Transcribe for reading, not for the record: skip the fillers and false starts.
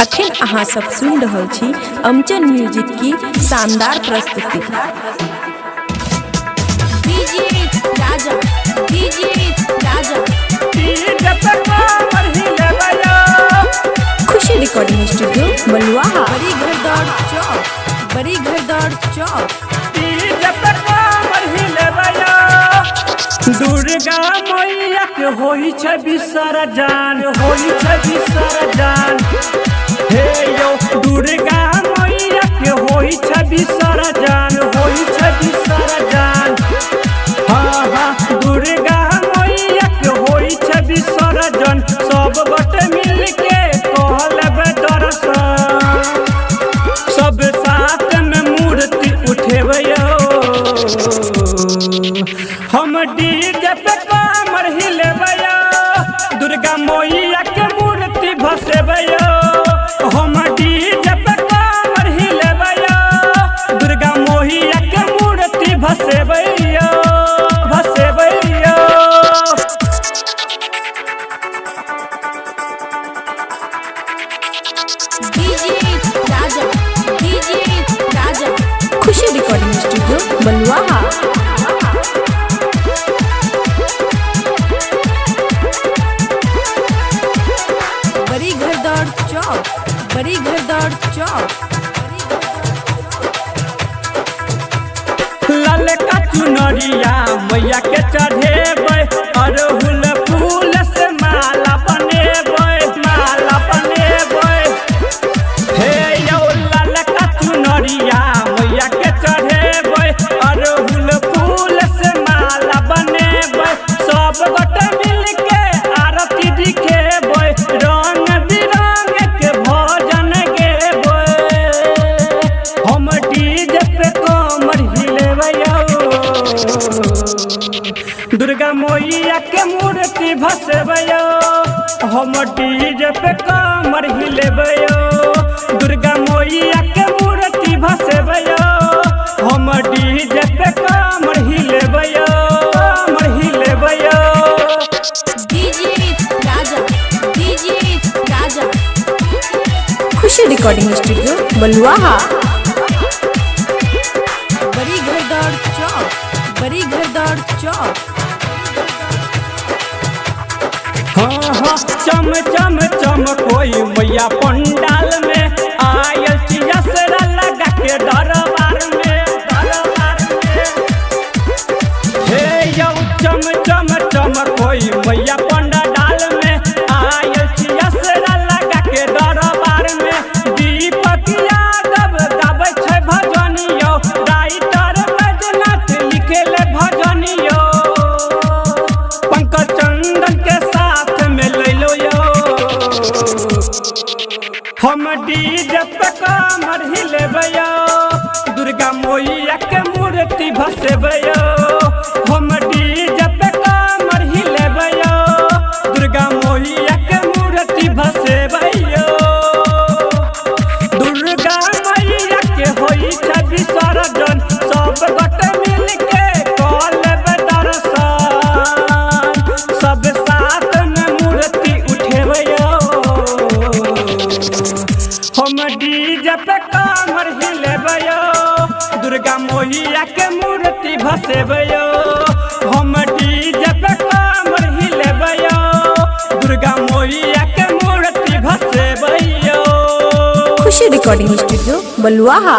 अखन अहाँ सब सुन रहल छी अमचन म्यूजिक की शानदार प्रस्तुति। खुशी रिकॉर्डिंग स्टूडियो बलुआहा। बड़ी घरदार चौक दुर्गा मैया के होई छै विसर्जन, होई छै विसर्जन। हे यो दुर्गा मैया के होई छै विसर्जन, होई छै विसर्जन। हाँ हाँ दुर्गा मैया के होई छै विसर्जन। सब बटे मिल के कहलबे दर्शन, सब साथ में मूर्ति उठेबै हम डीजे पे कमर हिलेबै, दुर्गा मैया के मूर्ति भसेबै। हम डीजे पे कमर हिलेबै, दुर्गा मैया के मूर्ति भसेबै भसेबै। खुशी रिकॉर्डिंग स्टूडियो बलुआहा। बड़ी घरदार चौक ललका चुनरिया मैया के चढ़ेबै, अड़हुल फूल से माला बनेबै, माला बनेबै। हे यौ ललका चुनरिया मैया के चढ़ेबै, अड़हुल फूल से माला बनेबै। सब गोटे मिल के आरती दिखेबै, रंग बिरंग के भजन गेबै। हम डीजे पे कमर हिलेबै, दुर्गा मैया के मूर्ति भसेबै। हम डीजे पे कमर हिलेबै, दुर्गा मैया के मूर्ति भसेबै। हम डीजे पे कमर हिलेबै, कमर हिलेबै। खुशी रिकॉर्डिंग स्टूडियो बलुआहा। बड़ी घरदार चौक हाँ हाँ चम चम चमकोई मैया पंडाल में, आयल चियसरा लगा के दरबार में, दरबार में। हे यौ चम चम चमकोई मैया पंडाल में, आयल चियसरा लगा के दरबार में। दीपक यादव गाबै छै भजनियो, राइटर बैजनाथ लिखेले भजनियो। पंकज चंदन के साथ में ले लो यो, हम डीजे पे कमर हिलेबै, दुर्गा मैया के मूर्ति भसेबै। हम डीजे पे कमर हिलेबै, दुर्गा मैया के मूर्ति भसेबै। दुर्गा मैया के होई छै विसर्जन, सब गोटे मिल के कहलबे दर्शन। सब साथ में मूर्ति उठेबै, हम डीजे पे कमर हिलेबै, दुर्गा मैया के मूर्ति भसेबै। हम डीजे पे कमर हिलेबै, दुर्गा मैया के मूर्ति भसेबै। खुशी रिकॉर्डिंग स्टूडियो बलुआहा।